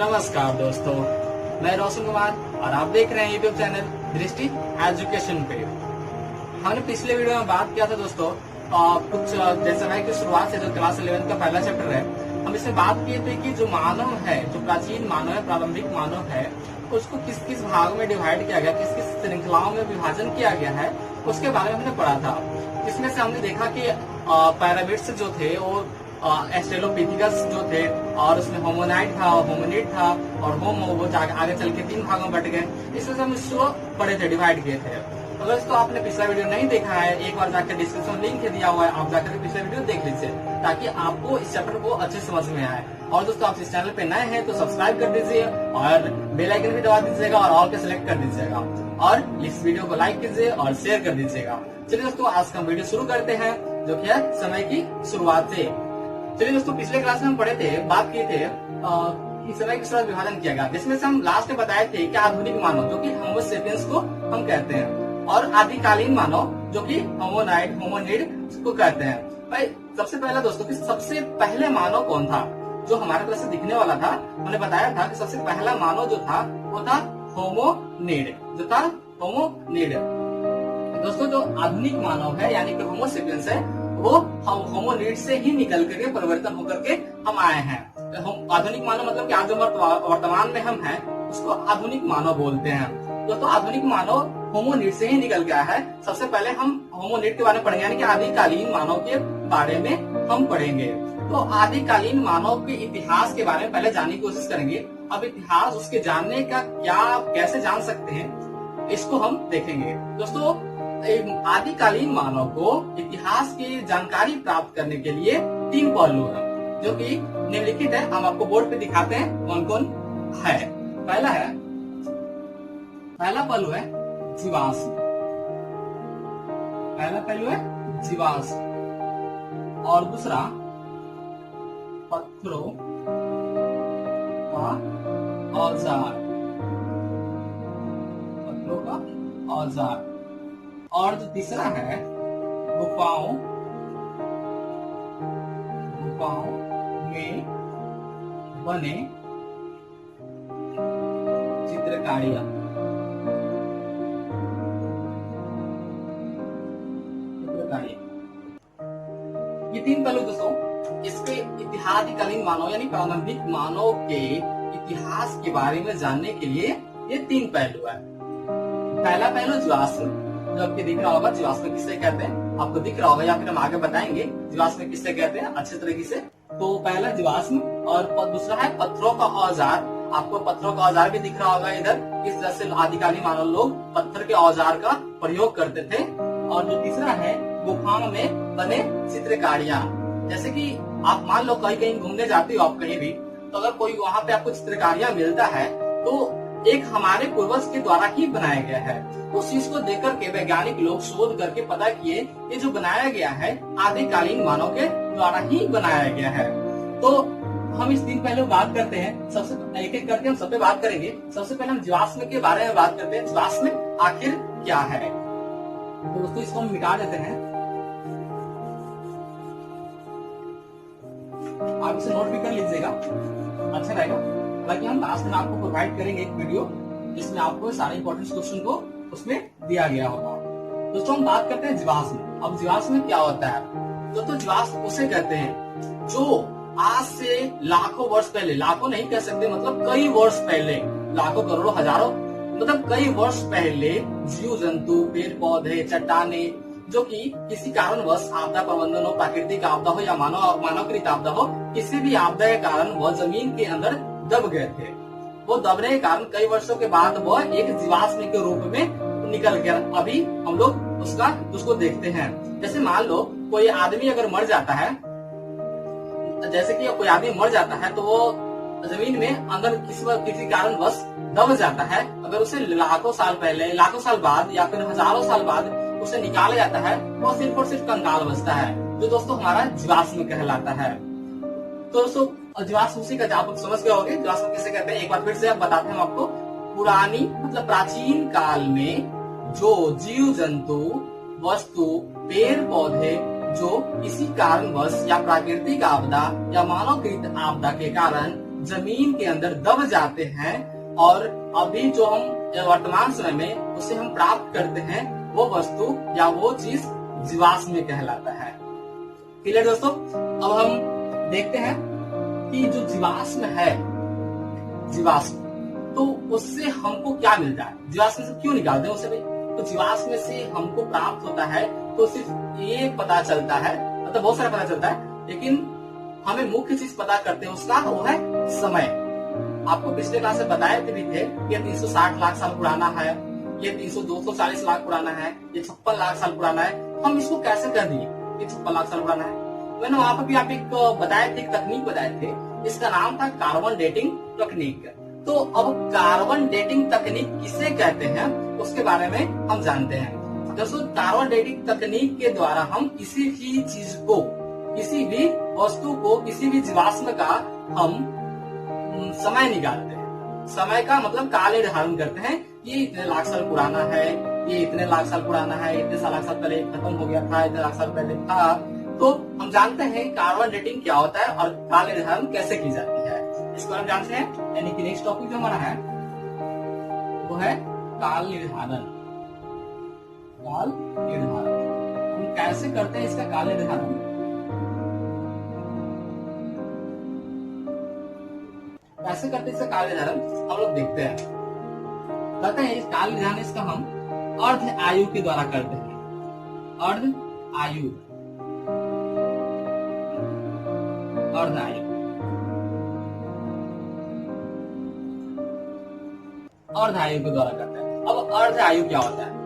नमस्कार दोस्तों, मैं रोशन कुमार और आप देख रहे हैं यूट्यूब चैनल दृष्टि एजुकेशन पे। हमने पिछले वीडियो में बात किया था दोस्तों कुछ जैसे समय की शुरुआत से जो क्लास 11 का पहला चैप्टर है, हम इसमें बात किए थे कि जो मानव है, जो प्राचीन मानव है, प्रारंभिक मानव है, उसको किस किस भाग में डिवाइड किया गया, किस किस श्रृंखलाओं में विभाजन किया गया है, उसके बारे में हमने पढ़ा था। इसमें से हमने देखा कि पैरामिड्स जो थे वो एस्ट्रेलोपिथिकस जो थे, और उसमें होमोनाइड था, होमोनिड था और होमो, वो आगे चल के 3 भागों में बट गए। इसमें से हम इसको पढ़े थे, डिवाइड किए थे। अगर इसको आपने पिछला वीडियो नहीं देखा है, एक बार जाकर डिस्क्रिप्शन लिंक दिया हुआ है, आप जाकर पिछला वीडियो देख लीजिए ताकि आपको इस चैप्टर को अच्छे समझ में आए। और दोस्तों, आप इस चैनल पे नए हैं तो सब्सक्राइब कर दीजिए और बेल आइकन भी दबा दीजिएगा और ऑल पे सिलेक्ट कर दीजिएगा और इस वीडियो को लाइक कीजिए और शेयर कर दीजिएगा। चलिए दोस्तों, आज का वीडियो शुरू करते हैं, जो कि है समय की शुरुआत से। चलिए दोस्तों, पिछले क्लास में हम पढ़े थे, बात किए थे कि समय की शुरुआत विभाजन किया गया, जिसमें से हम लास्ट में बताए थे कि आधुनिक मानव, जो कि होमो सेपियंस को हम कहते हैं, और आदिकालीन मानव, जो कि होमोनाइड, होमोनिड को कहते हैं। भाई सबसे पहला दोस्तों, कि सबसे पहले मानव कौन था जो हमारे तरह से दिखने वाला था? हमने बताया था कि सबसे पहला मानव जो था वो था होमोनिड, जो था होमोनिड। दोस्तों, जो आधुनिक मानव है यानी कि होमो सेपियंस है, वो होमोनिड से ही निकल करके परिवर्तन होकर के हम आए हैं। आधुनिक मानव मतलब कि आज जो वर्तमान में हम हैं उसको आधुनिक मानव बोलते हैं। दोस्तों, आधुनिक मानव होमोनिड से ही निकल गया है। सबसे पहले हम होमोनिड के बारे में पढ़ेंगे, यानी कि आदिकालीन मानव के बारे में हम पढ़ेंगे। तो आदिकालीन मानव के इतिहास के बारे में पहले जानने की कोशिश करेंगे। अब इतिहास, उसके जानने का क्या, आप कैसे जान सकते हैं, इसको हम देखेंगे। दोस्तों, आदिकालीन मानव को इतिहास की जानकारी प्राप्त करने के लिए 3 पहलू हैं, जो कि निम्नलिखित है। हम आपको बोर्ड पे दिखाते हैं कौन कौन है। पहला पहलू है जीवाश्म। पहला पहलू है जीवाश्म और दूसरा पत्थरों का औजार। पत्थरों का औजार। और जो तीसरा है गुफाओं में बने चित्रकारियां। ये 3 पहलू दोस्तों, इसके इतिहासकालीन मानव यानी प्रारंभिक मानव के इतिहास के बारे में जानने के लिए ये 3 पहलू है। पहला पहलू जीवाश्म, जो आपको दिख रहा होगा। जीवाश्म किससे कहते हैं आपको दिख रहा होगा, या फिर हम आगे बताएंगे जीवाश्म किससे कहते हैं अच्छे तरीके से। तो पहला जीवाश्म और दूसरा है पत्थरों का औजार। आपको पत्थरों का औजार भी दिख रहा होगा इधर, किस तरह से आदिकालीन मानव लोग पत्थर के औजार का प्रयोग करते थे। और जो तीसरा है गुफाओं में बने चित्रकारियां। जैसे कि आप मान लो कहीं घूमने जाते हो आप कहीं भी, तो अगर कोई वहाँ पे आपको चित्रकारियां मिलता है तो एक हमारे पूर्वज के द्वारा ही बनाया गया है। उस चीज को देख करके वैज्ञानिक लोग शोध करके पता किए ये जो बनाया गया है आदिकालीन मानव के द्वारा ही बनाया गया है। तो हम इस 3 पहलू बात करते हैं, सबसे एक एक करके हम सब पे बात करेंगे। सबसे पहले हम जीवाश्म के बारे में बात करते हैं। जीवाश्म आखिर क्या है? तो दोस्तों, इसको हम मिटा देते हैं। आप इसे नोट भी कर लीजिएगा, अच्छा रहेगा। बाकी हम लास्ट में आपको प्रोवाइड करेंगे एक वीडियो जिसमें आपको सारे इंपॉर्टेंट क्वेश्चन को उसमें दिया गया होगा। दोस्तों, हम बात करते हैं जीवाश्म। अब जीवाश्म में क्या होता है? दोस्तों, जीवाश्म उसे कहते हैं जो आज से लाखों वर्ष पहले, लाखों नहीं कह सकते, मतलब कई वर्ष पहले, लाखों करोड़ों हजारों, मतलब कई वर्ष पहले जीव जंतु, पेड़ पौधे, चट्टाने, जो कि किसी कारणवश आपदा प्रबंधन हो, प्राकृतिक आपदा हो या मानवकृत आपदा हो, किसी भी आपदा के कारण वह जमीन के अंदर दब गए थे। वो दबने के कारण कई वर्षों के बाद वह एक जीवाश्म के रूप में निकल गया। अभी हम लोग उसको देखते हैं। जैसे मान लो कोई आदमी अगर मर जाता है, जैसे कि कोई आदमी मर जाता है तो वो जमीन में अंदर किसी कारणवश दब जाता है। अगर उसे लाखों साल पहले, लाखों साल बाद या फिर हजारों साल बाद उसे निकाला जाता है, वो सिर्फ और सिर्फ कंकाल बचता है, जो दोस्तों हमारा जीवाश्म कहलाता है। तो दोस्तों, जीवाश्म उसी का आप समझ गए होंगे जीवाश्म किसे कहते हैं। एक बार फिर से बताते हैं हम आपको। पुरानी मतलब प्राचीन काल में जो जीव जंतु, वस्तु, पेड़ पौधे जो किसी कारणवश या प्राकृतिक आपदा या मानवकृत आपदा के कारण जमीन के अंदर दब जाते हैं और अभी जो हम वर्तमान समय में उसे हम प्राप्त करते हैं वो वस्तु या वो चीज जीवाश्म कहलाता है। क्लियर दोस्तों? अब हम देखते हैं कि जो जीवाश्म है, जीवाश्म, तो उससे हमको क्या मिलता है, जीवाश्म से क्यों निकालते हैं उसे भाई? तो जीवाश्म से हमको प्राप्त होता है तो सिर्फ ये पता चलता है, मतलब बहुत सारा पता चलता है, लेकिन हमें मुख्य चीज पता करते हैं उसका, वो है समय। आपको पिछले क्लास में बताए थे भी थे कि 360 लाख साल पुराना है, ये 240 लाख पुराना है, ये 56 लाख साल पुराना है। हम इसको कैसे कर दिए ये 56 लाख साल पुराना है? मैंने वहां पर भी आप एक बताए थे, एक तकनीक बताए थे, इसका नाम था कार्बन डेटिंग तकनीक। तो अब कार्बन डेटिंग तकनीक किसे कहते हैं उसके बारे में हम जानते हैं। दोस्तों, कार्बन डेटिंग तकनीक के द्वारा हम किसी भी चीज को, किसी भी वस्तु को, किसी भी जीवाश्म का हम समय निकालते हैं। समय का मतलब काल निर्धारण करते हैं, ये इतने लाख साल पुराना है, ये इतने लाख साल पुराना है, इतने लाख साल पहले खत्म हो गया था, इतने लाख साल पहले था। तो हम जानते हैं कार्बन डेटिंग क्या होता है और काल निर्धारण कैसे की जाती है, इसको हम जानते हैं। यानी कि नेक्स्ट टॉपिक जो हमारा है वो है काल निर्धारण। काल निर्धारण हम कैसे करते हैं इसका काल निर्धारण? कैसे करते हैं इसका काल निर्धारण हम लोग देखते हैं। कहते हैं इस काल निर्धारण इसका हम अर्ध आयु के द्वारा करते हैं। अर्ध आयु, अर्ध आयु, अर्ध आयु के द्वारा करते हैं। अब अर्ध आयु क्या होता है?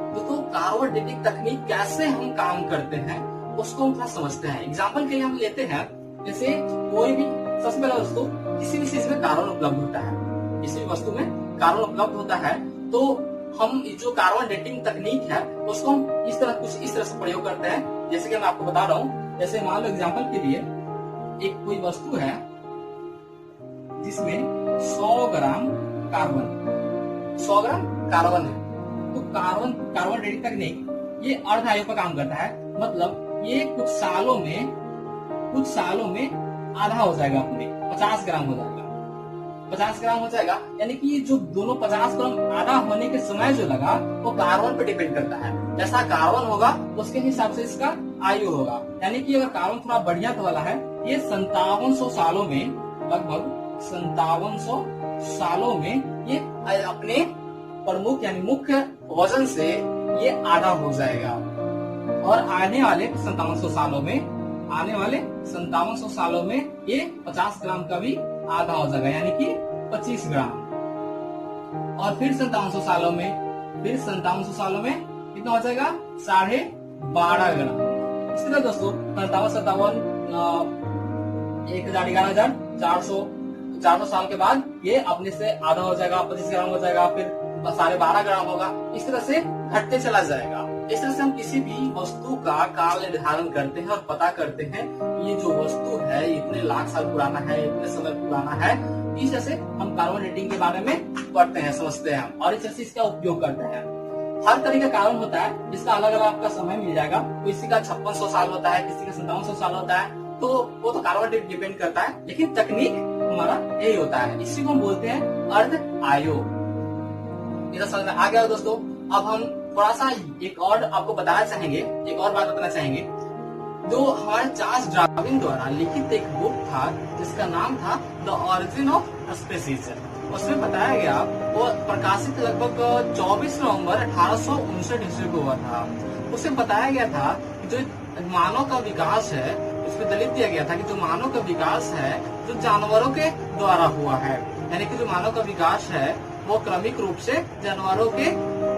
तो कार्बन डेटिंग तकनीक कैसे हम काम करते हैं उसको हम थोड़ा समझते हैं। एग्जाम्पल के लिए हम लेते हैं, जैसे कोई भी, सबसे पहला दोस्तों, किसी भी चीज में कार्बन उपलब्ध होता है, किसी भी वस्तु में कार्बन उपलब्ध होता है, तो हम जो कार्बन डेटिंग तकनीक है उसको हम इस तरह से प्रयोग करते हैं। जैसे कि मैं आपको बता रहा हूँ, जैसे मान लो एग्जाम्पल के लिए एक कोई वस्तु है जिसमें 100 ग्राम कार्बन, 100 ग्राम कार्बन है, तो कार्बन डेटिंग तकनीक ये अर्ध आयु पर काम करता है। मतलब ये कुछ सालों में आधा हो जाएगा, अपने 50 ग्राम हो जाएगा, 50 ग्राम हो जाएगा। यानी कि जो दोनों 50 ग्राम आधा होने के समय जो लगा वो कार्बन पे डिपेंड करता है। जैसा कार्बन होगा उसके हिसाब से इसका आयु होगा। यानी कि अगर कार्बन थोड़ा बढ़िया वाला है, ये 5700 सालों में, लगभग 5700 सालों में ये अपने प्रमुख यानी मुख्य वजन से ये आधा हो जाएगा। और आने वाले 5700 सालों में ये 50 ग्राम का भी आधा हो जाएगा, यानी कि 25 ग्राम। और फिर 5700 सालों में कितना हो जाएगा? 12.5 ग्राम। इस तरह दोस्तों 57 1000 11,000 400 साल के बाद ये अपने से आधा हो जाएगा, 25 ग्राम हो जाएगा, फिर 12.5 ग्राम होगा। इस तरह से घटते चला जाएगा। इस तरह से हम किसी भी वस्तु का काल निर्धारण करते हैं और पता करते हैं ये जो वस्तु है इतने लाख साल पुराना है, इतने समय पुराना है। इस तरह से हम कार्बन डेटिंग के बारे में पढ़ते हैं, समझते हैं और इस तरह से इसका उपयोग करते हैं। हर तरह का कार्बन होता है जिसका अलग अलग आपका समय मिल जाएगा। किसी का 5600 साल होता है, किसी का 5700 साल होता है, तो वो तो कार्बन डेटिंग डिपेंड करता है, लेकिन तकनीक हमारा यही होता है। इसी को हम बोलते हैं अर्ध आयु। ये समझ में आ गया दोस्तों। अब हम थोड़ा सा एक और आपको बताना चाहेंगे, एक और बात बताना चाहेंगे। जो हमारे चार्ल्स डार्विन द्वारा लिखित एक बुक था जिसका नाम था द ऑरिजिन ऑफ स्पीसीज, उसमें बताया गया, वो प्रकाशित लगभग 24 नवंबर 1859 ईस्वी को हुआ था। उसमें बताया गया था कि जो मानव का विकास है, उसमें दलित दिया गया था कि जो मानव का विकास है जो जानवरों के द्वारा हुआ है, यानी कि जो मानव का विकास है वो क्रमिक रूप से जानवरों के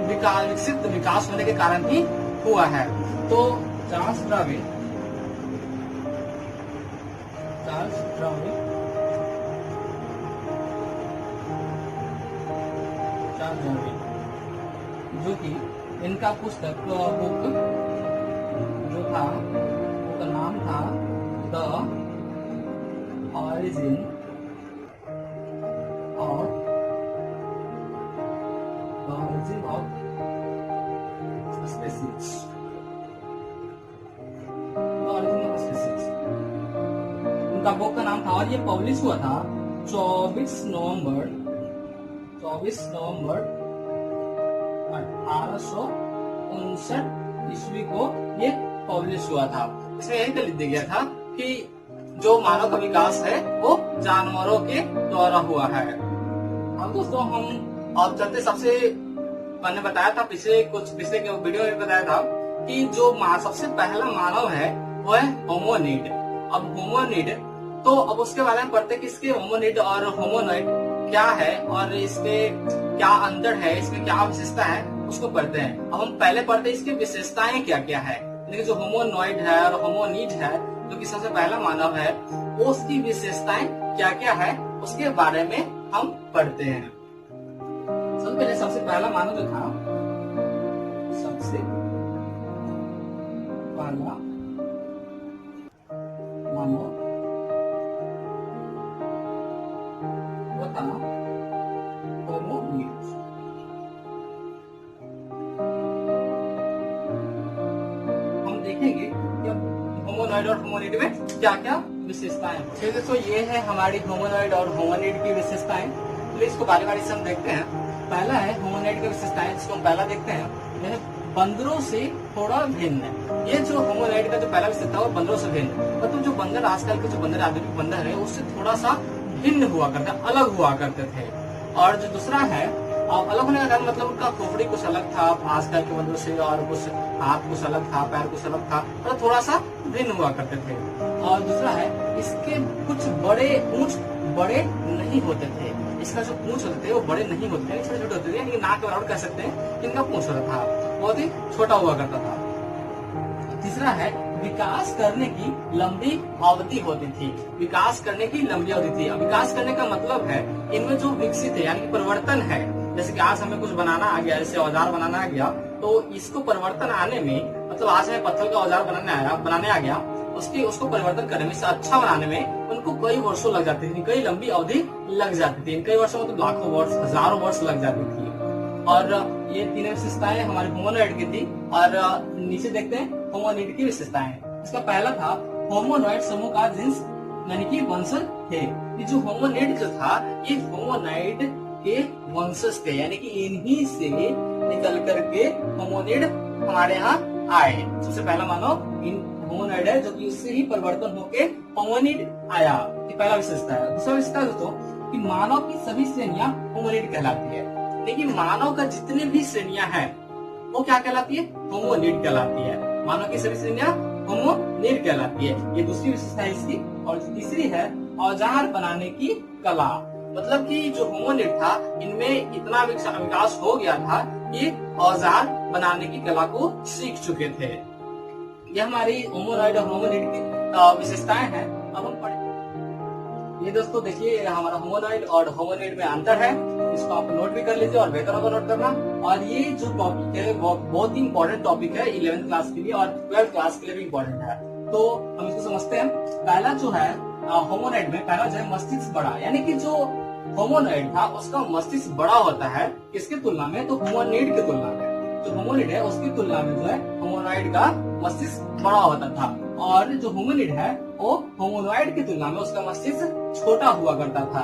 विकसित विकास होने के कारण ही हुआ है। तो चार्ल्स डार्विन जो कि इनका पुस्तक बुक जो था उसका नाम था द ऑरिजिन ऑफ स्पीसीज। उनका बुक का नाम था और ये पब्लिश हुआ था 24 नवंबर 1859 ईस्वी को ये पब्लिश हुआ था। इसमें यही लिख दिया गया था कि जो मानव का विकास है वो जानवरों के द्वारा हुआ है। अब दोस्तों हम अब चलते, सबसे मैंने बताया था पिछले वीडियो में बताया था कि जो सबसे पहला मानव है वो है होमोनिड। अब होमोनिड, तो अब उसके बारे में पढ़ते कि इसके होमोनिड और होमोनॉइड क्या है और इसके क्या अंतर है, इसमें क्या विशेषता है, उसको पढ़ते हैं। अब हम पहले पढ़ते हैं इसकी विशेषताएं क्या क्या है। लेकिन जो होमोनॉइड है और होमोनिड है, जो कि सबसे पहला मानव है, वो उसकी विशेषताएं क्या क्या है उसके बारे में हम पढ़ते हैं। सबसे पहले सबसे पहला मानव जो था, सबसे पहला मानव वो था होमोनिड। हम देखेंगे कि होमोनॉइड और होमोनिड में क्या क्या विशेषताएं हैं। तो दोस्तों ये है हमारी होमोनॉइड और होमोनिड की विशेषताएं। तो इसको बारी बारी से हम देखते हैं। पहला है होमोनॉइड की विशेषताएं, जिसको हम पहला देखते हैं। यह बंदरों से थोड़ा भिन्न है। ये जो होमोनॉइड का जो पहला विशेषता है वो बंदरों से भिन्न, मतलब जो बंदर आजकल के जो बंदर आधुनिक बंदर है उससे थोड़ा सा भिन्न हुआ करता, अलग हुआ करते थे। और जो दूसरा है, अलग होने का कारण मतलब उनका खोपड़ी कुछ अलग था आजकल के बंदरों से, और कुछ हाथ कुछ अलग था, पैर कुछ अलग था, और थोड़ा सा भिन्न हुआ करते थे। और दूसरा है इसके कुछ पूंछ बड़े नहीं होते थे। इसका जो पूंछ होते थे वो बड़े नहीं होते थे, छोटे छोटे होते थे, यानी नाक के बराबर कह सकते हैं इनका पूंछ होता था, बहुत ही छोटा हुआ करता था। तीसरा है विकास करने की लंबी अवधि होती थी। विकास करने की लंबी अवधि थी। विकास करने का मतलब है इनमें जो विकसित है, यानी कि परिवर्तन है। जैसे कि आज हमें कुछ बनाना आ गया, जैसे औजार बनाना आ गया, तो इसको परिवर्तन आने में, मतलब आज हमें पत्थर का औजार बनाने आ गया, उसको परिवर्तन करने में, इसे अच्छा बनाने में उनको कई वर्षों लग जाते थे, कई लंबी अवधि लग जाती थी। कई वर्षों मतलब लाखों वर्ष, हजारों वर्ष लग जाती थी। और ये तीनों विशेषताएं हमारे होमोनॉइड की थी। और नीचे देखते हैं होमोनिड की विशेषताएं। इसका पहला था होमोनॉइड समूह का जिन्स, यानी कि वंशज थे। ये जो होमोनिड जो था ये होमोनॉइड के वंशज थे, यानी कि इन्हीं से निकल करके होमोनिड हमारे यहाँ आए। सबसे पहला मानव इन होमोनॉइड है, जो कि उससे ही परिवर्तन होके होमोनिड आया। ये पहला विशेषता है। दूसरा विशेषता दोस्तों कि मानव की सभी श्रेणियां होमोनिड कहलाती है। लेकिन मानव का जितने भी श्रेणियां हैं वो क्या कहलाती है? होमोनिड कहलाती है। मानव की सभी श्रेणियां होमोनिड कहलाती है। ये दूसरी विशेषता है इसकी। और तीसरी है औजार बनाने की कला। मतलब कि जो होमोनिड था इनमें इतना विकास हो गया था, ये औजार बनाने की कला को सीख चुके थे। ये हमारी होमोनॉइड और होमोनिड की विशेषताएं हैं। अब हम पढ़ें। ये दोस्तों देखिए हमारा होमोनॉइड और होमोनिड में अंतर है, इसको आप नोट भी कर लीजिए और बेहतर होगा नोट करना। और ये जो टॉपिक है वो बहुत ही इंपॉर्टेंट टॉपिक है 11th क्लास के लिए और 12th क्लास के लिए भी इंपॉर्टेंट है। तो हम इसको समझते हैं। पहला जो है होमोनॉइड में, पहला जो है मस्तिष्क बड़ा, यानी कि जो होमोनॉइड था उसका मस्तिष्क बड़ा होता है किसके तुलना में? तो होमोनिड की तुलना में। जो होमोनिड है उसकी तुलना में जो है होमोनॉइड का मस्तिष्क बड़ा होता था। और जो होमोनिड है वो होमोनॉइड की तुलना में उसका मस्तिष्क छोटा हुआ करता था।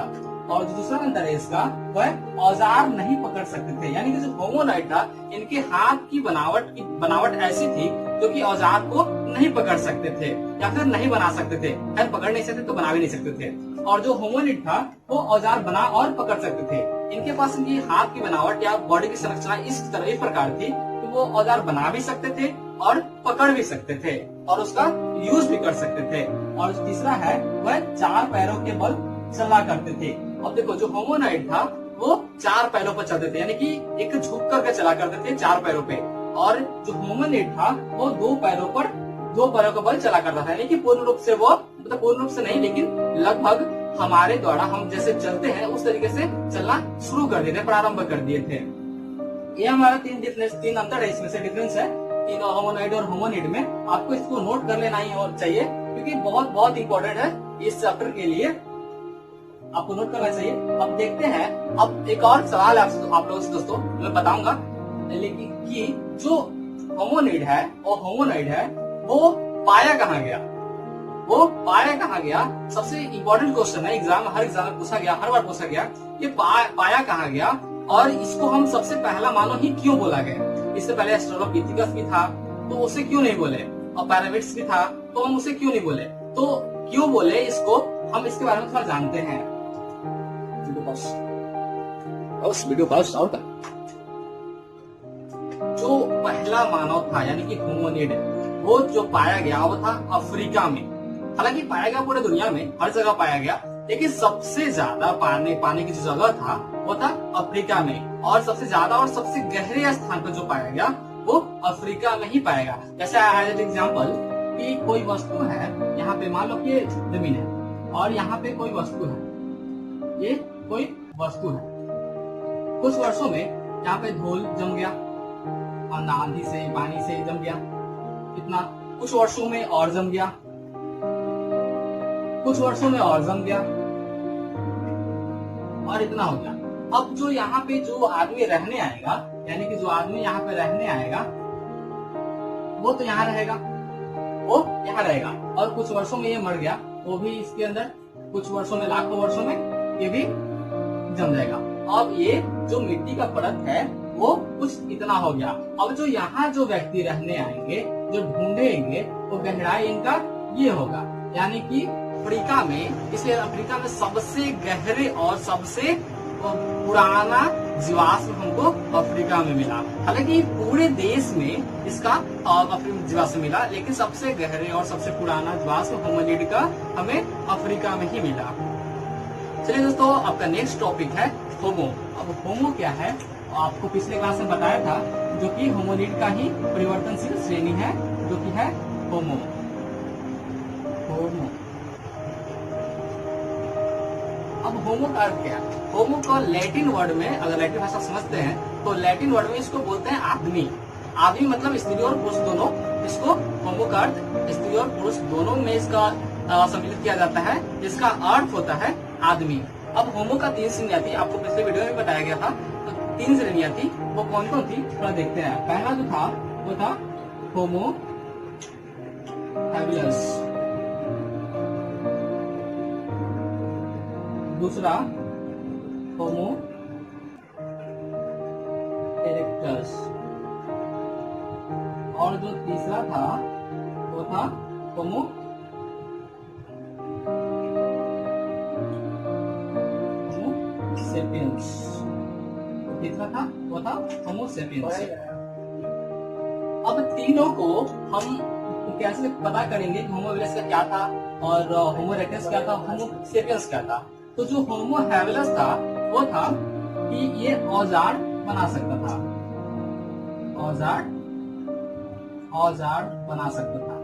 और जो दूसरा अंतर है इसका वह औजार नहीं पकड़ सकते थे, यानी कि जो होमोनॉइड था इनके हाथ की बनावट ऐसी थी जो कि औजार को नहीं पकड़ सकते थे या फिर नहीं बना सकते थे। खैर पकड़ नहीं सकते तो बना भी नहीं सकते थे। और जो होमोनिड था वो औजार बना और पकड़ सकते थे। इनके पास इनकी हाथ की बनावट या बॉडी की संरचना इस प्रकार थी कि वो औजार बना भी सकते थे और पकड़ भी सकते थे और उसका यूज भी कर सकते थे। और जो तीसरा है वह 4 पैरों के बल चला करते थे। अब देखो जो होमोनॉइड था वो 4 पैरों पर चलते थे, यानी कि एक झुक करके चला करते थे 4 पैरों पे। और जो होमोनिड था वो 2 पैरों का बल चला करता था, यानी कि पूर्ण रूप से वो, मतलब पूर्ण रूप से नहीं लेकिन लगभग हमारे द्वारा हम जैसे चलते हैं उस तरीके से चलना शुरू कर दिए थे, प्रारंभ कर दिए थे। ये हमारा 3 अंतर है, इसमें से डिफरेंस है इन होमोनॉइड और होमोनिड में। आपको इसको नोट कर लेना ही और चाहिए क्योंकि बहुत इंपॉर्टेंट है इस चैप्टर के लिए, आपको नोट करना चाहिए। अब देखते हैं, अब एक और सवाल है आप लोगों से दोस्तों मैं बताऊंगा, लेकिन कि जो होमोनिड है और होमोनॉइड है वो पाया कहाँ गया? वो पाया कहाँ गया? सबसे इंपॉर्टेंट क्वेश्चन है, हर एग्जाम में पूछा गया, हर बार पूछा गया, ये पाया कहाँ गया और इसको हम सबसे पहला मानव ही क्यों बोला गया? इससे पहले एस्ट्रोलोपिथिकस भी था तो उसे क्यों नहीं बोले, और पैरामिड्स भी था तो हम उसे क्यों नहीं बोले? तो क्यों बोले इसको, हम इसके बारे में थोड़ा जानते हैं। Video pause out. जो पहला मानव था यानी कि होमोनिड, वो जो पाया गया वो था अफ्रीका में। हालांकि पाया गया पूरे दुनिया में, हर जगह पाया गया, लेकिन सबसे ज्यादा पाने की जो जगह था वो था अफ्रीका में, और सबसे ज्यादा और सबसे गहरे स्थान पर जो पाया गया वो अफ्रीका में ही पाया गया। जैसे एज एग्जाम्पल कि कोई वस्तु है, यहाँ पे मान लो कि ये जमीन है और यहाँ पे कोई वस्तु है, ये कोई वस्तु है। कुछ वर्षों में यहाँ पे धूल जम गया, आंधी से पानी से जम गया, कितना, कुछ वर्षों में और जम गया, कुछ वर्षों में और जम गया, और इतना हो गया। अब जो यहाँ पे जो आदमी रहने आएगा, यानी कि जो आदमी यहाँ पे रहने आएगा वो तो यहाँ रहेगा, वो यहाँ रहेगा, और कुछ वर्षों में ये मर गया, वो भी इसके अंदर, कुछ वर्षों में, लाखों वर्षों में ये भी जम जाएगा। अब ये जो मिट्टी का परत है वो कुछ इतना हो गया। अब जो यहाँ जो व्यक्ति रहने आएंगे, जो ढूंढेंगे, वो गहराई इनका ये होगा, यानी कि अफ्रीका में, इसे अफ्रीका में सबसे गहरे और सबसे पुराना जीवाश्म हमको अफ्रीका में मिला। हालांकि पूरे देश में इसका जीवाश्म मिला, लेकिन सबसे गहरे और सबसे पुराना जीवाश्म होमोनिड का हमें अफ्रीका में ही मिला। चलिए दोस्तों, आपका नेक्स्ट टॉपिक है होमो। अब होमो क्या है? आपको पिछले क्लास में बताया था, जो कि होमोनिड का ही परिवर्तनशील श्रेणी है, जो कि है होमो। अब होमो का अर्थ क्या है? होमो का लैटिन वर्ड में, अगर लैटिन भाषा समझते हैं तो लैटिन वर्ड में इसको बोलते हैं आदमी। आदमी मतलब स्त्री और पुरुष दोनों, इसको होमो का अर्थ स्त्री और पुरुष दोनों में इसका सम्मिलित किया जाता है, जिसका अर्थ होता है आदमी। अब होमो का 3 श्रेणियां थी, आपको पिछले वीडियो में बताया गया था। तो 3 श्रेणियां थी, वो कौन कौन थी थोड़ा देखते हैं। पहला जो था वो था होमो हैबिलस, दूसरा होमो इरेक्टस, और जो तीसरा था वो था होमो सेपियंस। तीसरा था वो था होमो सेपियंस। अब तीनों को हम कैसे पता करेंगे कि होमो हैबिलस का क्या था और होमो इरेक्टस क्या था, होमो सेपियंस क्या था? तो जो होमो हैबिलस था वो था कि ये औजार बना सकता था, औजार बना सकता था।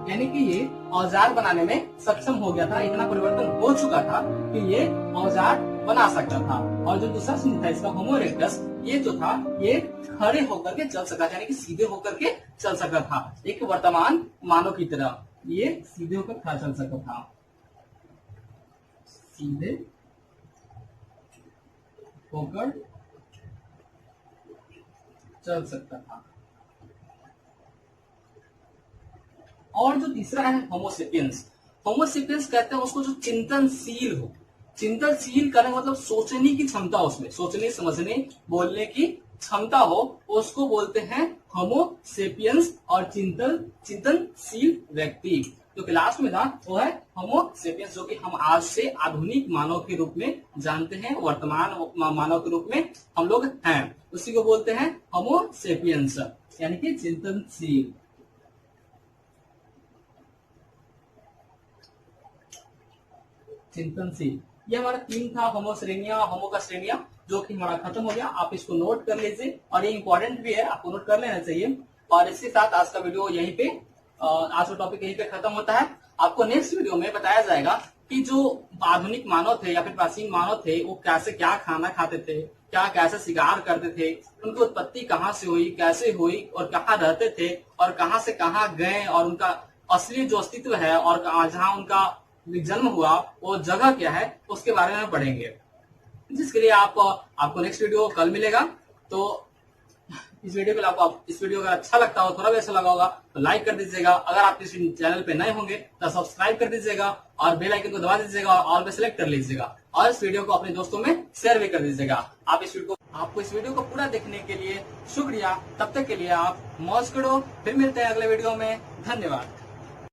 यानी कि ये औजार बनाने में सक्षम हो गया था, इतना परिवर्तन हो चुका था कि ये औजार बना सकता था। और जो दूसरा श्रेणी था इसका होमो इरेक्टस, ये जो था ये खड़े होकर के चल सकता था, यानी कि सीधे होकर के चल सकता था, एक वर्तमान मानव की तरह ये सीधे होकर खड़ा चल सकता था, सीधे होकर चल सकता था। और जो तीसरा है होमोसेपियंस, होमोसेपियंस कहते हैं उसको जो चिंतनशील हो, चिंतनशील करने का मतलब सोचने की क्षमता, उसमें सोचने, समझने, बोलने की क्षमता हो, उसको बोलते हैं होमोसेपियंस। और चिंतनशील व्यक्ति जो क्लास में था वो है होमोसेपियंस, जो कि हम आज से आधुनिक मानव के रूप में जानते हैं, वर्तमान मानव के रूप में हम लोग हैं, उसी को बोलते हैं होमोसेपियंस, यानी कि चिंतनशील। चिंतनशील, ये हमारा 3 था होमो श्रेणियां, होमो का श्रेणियां, जो कि हमारा खत्म हो गया। आप इसको नोट कर लीजिए, और ये इंपॉर्टेंट भी है, आपको नोट कर लेना चाहिए। और इसी साथ आज का वीडियो यहीं पे, आज का टॉपिक यहीं पे खत्म होता है। आपको नेक्स्ट वीडियो में बताया जाएगा कि जो आधुनिक मानव थे या फिर प्राचीन मानव थे, वो कैसे क्या खाना खाते थे, क्या कैसे शिकार करते थे, उनकी उत्पत्ति कहाँ से हुई, कैसे हुई, और कहाँ रहते थे, और कहाँ से कहाँ गए, और उनका असली जो अस्तित्व है और जहाँ उनका जन्म हुआ वो जगह क्या है, उसके बारे में पढ़ेंगे, जिसके लिए आपको नेक्स्ट वीडियो कल मिलेगा। तो इस वीडियो को आपको इस वीडियो अगर अच्छा लगता हो, थोड़ा भी अच्छा लगा होगा तो लाइक कर दीजिएगा। अगर आप इस चैनल पे नए होंगे तो सब्सक्राइब कर दीजिएगा और बेल आइकन को दबा दीजिएगा और ऑल पे सेलेक्ट कर लीजिएगा और इस वीडियो को अपने दोस्तों में शेयर भी कर दीजिएगा। आपको इस वीडियो को पूरा देखने के लिए शुक्रिया। तब तक के लिए आप मौज करो, फिर मिलते हैं अगले वीडियो में। धन्यवाद।